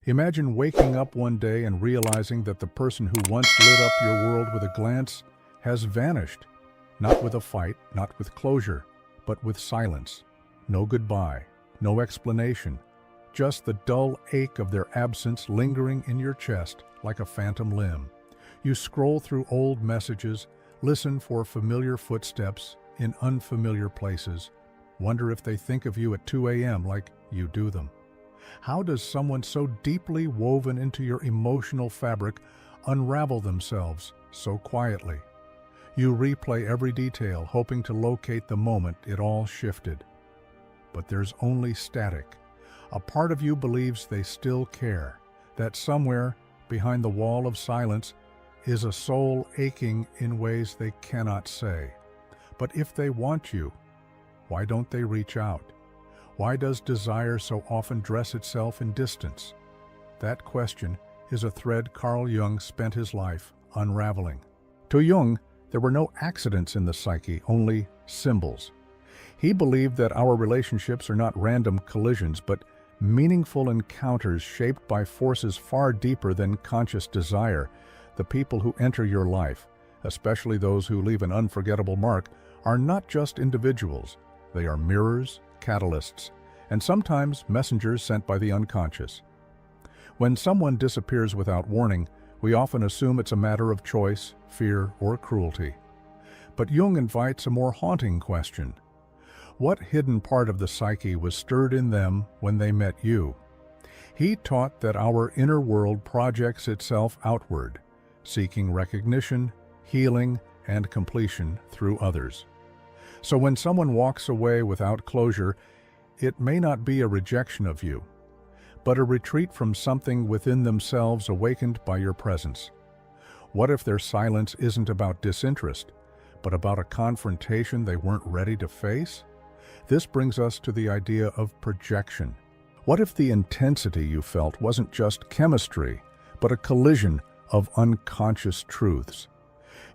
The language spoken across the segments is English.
Imagine waking up one day and realizing that the person who once lit up your world with a glance has vanished. Not with a fight, not with closure, but with silence. No goodbye, no explanation. Just the dull ache of their absence lingering in your chest like a phantom limb. You scroll through old messages, listen for familiar footsteps in unfamiliar places, wonder if they think of you at 2 a.m. like you do them. How does someone so deeply woven into your emotional fabric unravel themselves so quietly? You replay every detail, hoping to locate the moment it all shifted. But there's only static. A part of you believes they still care, that somewhere behind the wall of silence is a soul aching in ways they cannot say. But if they want you, why don't they reach out? Why does desire so often dress itself in distance? That question is a thread Carl Jung spent his life unraveling. To Jung, there were no accidents in the psyche, only symbols. He believed that our relationships are not random collisions, but meaningful encounters shaped by forces far deeper than conscious desire. The people who enter your life, especially those who leave an unforgettable mark, are not just individuals. They are mirrors, catalysts, and sometimes messengers sent by the unconscious. When someone disappears without warning, we often assume it's a matter of choice, fear, or cruelty. But Jung invites a more haunting question. What hidden part of the psyche was stirred in them when they met you? He taught that our inner world projects itself outward, seeking recognition, healing, and completion through others. So when someone walks away without closure, it may not be a rejection of you, but a retreat from something within themselves awakened by your presence. What if their silence isn't about disinterest, but about a confrontation they weren't ready to face? This brings us to the idea of projection. What if the intensity you felt wasn't just chemistry, but a collision of unconscious truths?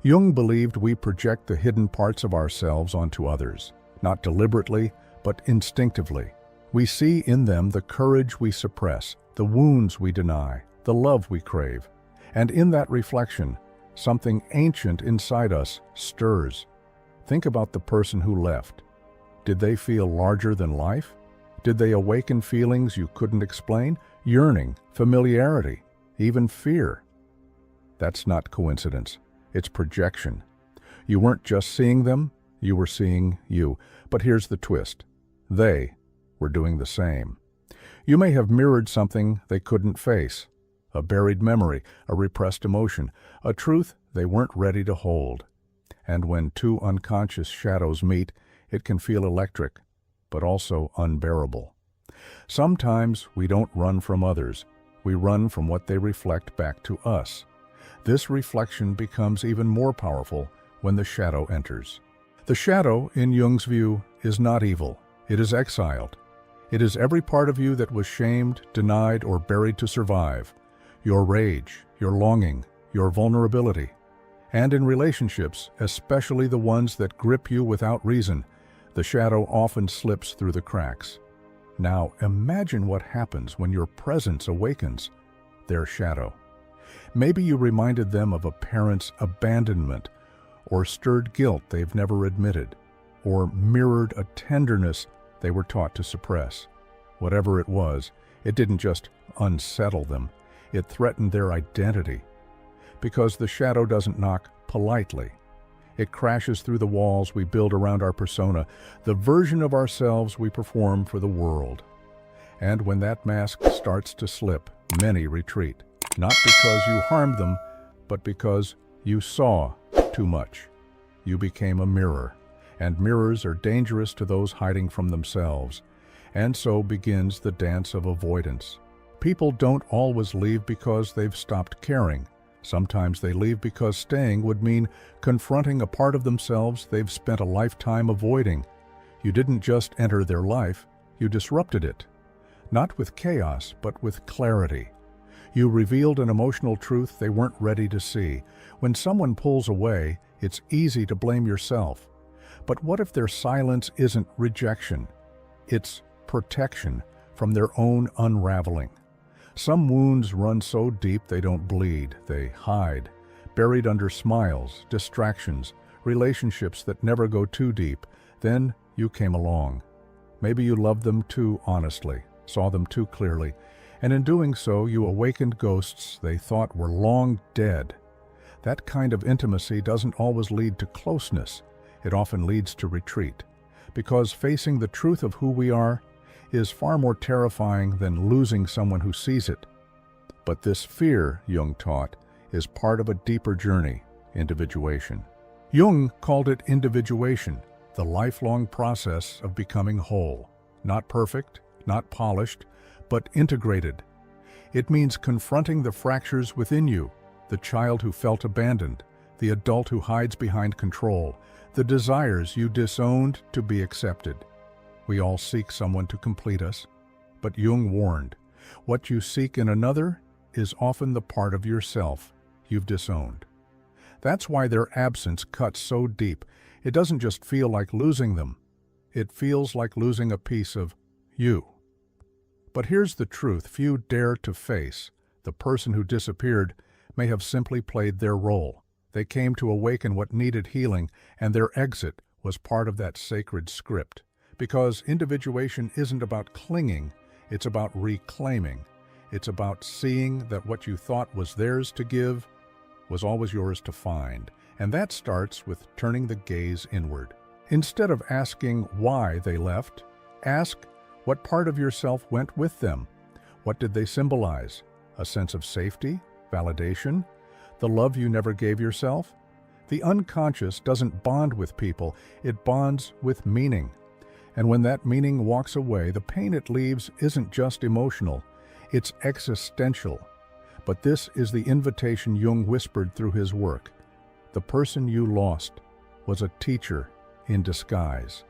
Jung believed we project the hidden parts of ourselves onto others, not deliberately, but instinctively. We see in them the courage we suppress, the wounds we deny, the love we crave. And in that reflection, something ancient inside us stirs. Think about the person who left. Did they feel larger than life? Did they awaken feelings you couldn't explain? Yearning, familiarity, even fear? That's not coincidence. It's projection. You weren't just seeing them, you were seeing you. But here's the twist. They were doing the same. You may have mirrored something they couldn't face. A buried memory, a repressed emotion, a truth they weren't ready to hold. And when two unconscious shadows meet, it can feel electric, but also unbearable. Sometimes we don't run from others. We run from what they reflect back to us. This reflection becomes even more powerful when the shadow enters. The shadow, in Jung's view, is not evil. It is exiled. It is every part of you that was shamed, denied, or buried to survive. Your rage, your longing, your vulnerability. And in relationships, especially the ones that grip you without reason, the shadow often slips through the cracks. Now imagine what happens when your presence awakens their shadow. Maybe you reminded them of a parent's abandonment, or stirred guilt they've never admitted, or mirrored a tenderness they were taught to suppress. Whatever it was, it didn't just unsettle them, it threatened their identity. Because the shadow doesn't knock politely. It crashes through the walls we build around our persona, the version of ourselves we perform for the world. And when that mask starts to slip, many retreat. Not because you harmed them, but because you saw too much. You became a mirror, and mirrors are dangerous to those hiding from themselves. And so begins the dance of avoidance. People don't always leave because they've stopped caring. Sometimes they leave because staying would mean confronting a part of themselves they've spent a lifetime avoiding. You didn't just enter their life, you disrupted it. Not with chaos, but with clarity. You revealed an emotional truth they weren't ready to see. When someone pulls away, it's easy to blame yourself. But what if their silence isn't rejection? It's protection from their own unraveling. Some wounds run so deep they don't bleed, they hide, buried under smiles, distractions, relationships that never go too deep. Then you came along. Maybe you loved them too honestly, saw them too clearly, and in doing so you awakened ghosts they thought were long dead. That kind of intimacy doesn't always lead to closeness. It often leads to retreat, because facing the truth of who we are is far more terrifying than losing someone who sees it. But this fear, Jung taught, is part of a deeper journey, individuation. Jung called it individuation, the lifelong process of becoming whole. Not perfect, not polished, but integrated. It means confronting the fractures within you, the child who felt abandoned, the adult who hides behind control, the desires you disowned to be accepted. We all seek someone to complete us, but Jung warned, what you seek in another is often the part of yourself you've disowned. That's why their absence cuts so deep. It doesn't just feel like losing them. It feels like losing a piece of you. But here's the truth few dare to face. The person who disappeared may have simply played their role. They came to awaken what needed healing, and their exit was part of that sacred script. Because individuation isn't about clinging, it's about reclaiming. It's about seeing that what you thought was theirs to give was always yours to find. And that starts with turning the gaze inward. Instead of asking why they left, ask what part of yourself went with them. What did they symbolize? A sense of safety? Validation? The love you never gave yourself? The unconscious doesn't bond with people, it bonds with meaning. And when that meaning walks away, the pain it leaves isn't just emotional, it's existential. But this is the invitation Jung whispered through his work. The person you lost was a teacher in disguise.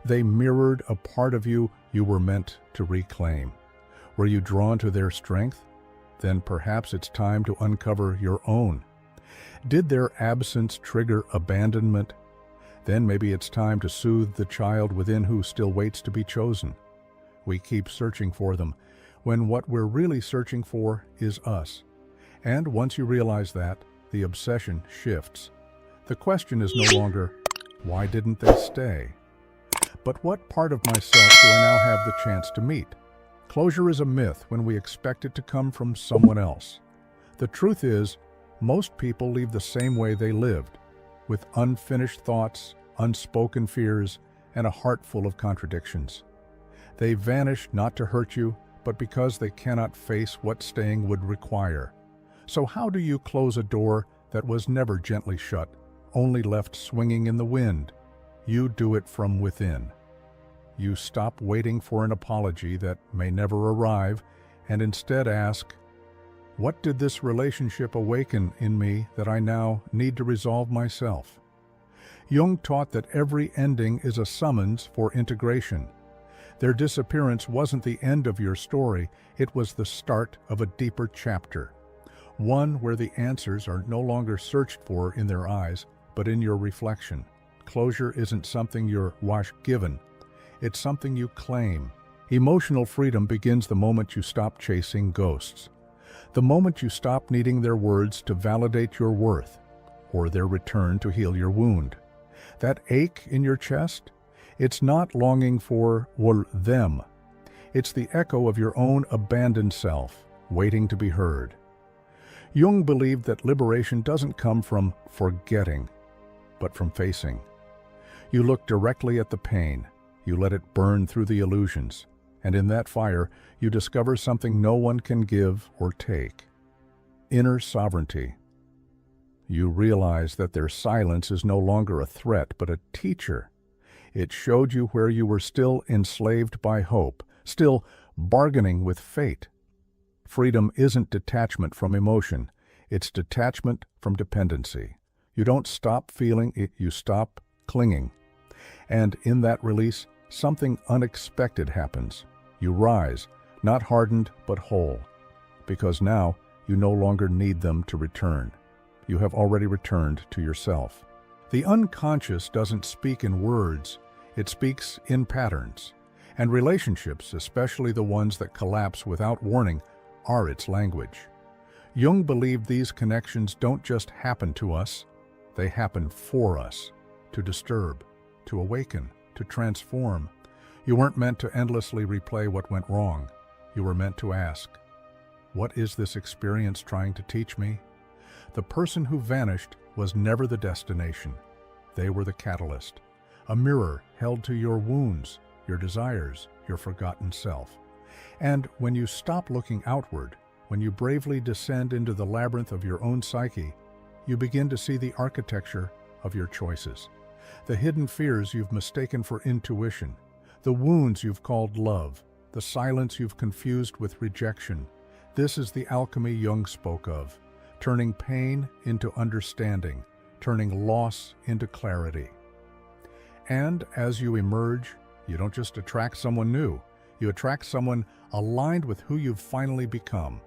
They mirrored a part of you you were meant to reclaim. Were you drawn to their strength? Then perhaps it's time to uncover your own. Did their absence trigger abandonment? Then maybe it's time to soothe the child within who still waits to be chosen. We keep searching for them, when what we're really searching for is us. And once you realize that, the obsession shifts. The question is no longer, why didn't they stay? But what part of myself do I now have the chance to meet? Closure is a myth when we expect it to come from someone else. The truth is, most people leave the same way they lived, with unfinished thoughts, unspoken fears, and a heart full of contradictions. They vanish not to hurt you, but because they cannot face what staying would require. So how do you close a door that was never gently shut, only left swinging in the wind? You do it from within. You stop waiting for an apology that may never arrive, and instead ask, what did this relationship awaken in me that I now need to resolve myself? Jung taught that every ending is a summons for integration. Their disappearance wasn't the end of your story, it was the start of a deeper chapter. One where the answers are no longer searched for in their eyes, but in your reflection. Closure isn't something you're given, it's something you claim. Emotional freedom begins the moment you stop chasing ghosts. The moment you stop needing their words to validate your worth, or their return to heal your wound. That ache in your chest, it's not longing for them. It's the echo of your own abandoned self, waiting to be heard. Jung believed that liberation doesn't come from forgetting, but from facing. You look directly at the pain, you let it burn through the illusions, and in that fire, you discover something no one can give or take. Inner sovereignty. You realize that their silence is no longer a threat, but a teacher. It showed you where you were still enslaved by hope, still bargaining with fate. Freedom isn't detachment from emotion, it's detachment from dependency. You don't stop feeling it, you stop clinging. And in that release, something unexpected happens. You rise, not hardened, but whole. Because now, you no longer need them to return. You have already returned to yourself. The unconscious doesn't speak in words, it speaks in patterns. And relationships, especially the ones that collapse without warning, are its language. Jung believed these connections don't just happen to us, they happen for us, to disturb, to awaken, to transform. You weren't meant to endlessly replay what went wrong. You were meant to ask, what is this experience trying to teach me? The person who vanished was never the destination. They were the catalyst, a mirror held to your wounds, your desires, your forgotten self. And when you stop looking outward, when you bravely descend into the labyrinth of your own psyche, you begin to see the architecture of your choices, the hidden fears you've mistaken for intuition, the wounds you've called love, the silence you've confused with rejection. This is the alchemy Jung spoke of, turning pain into understanding, turning loss into clarity. And as you emerge, you don't just attract someone new, you attract someone aligned with who you've finally become.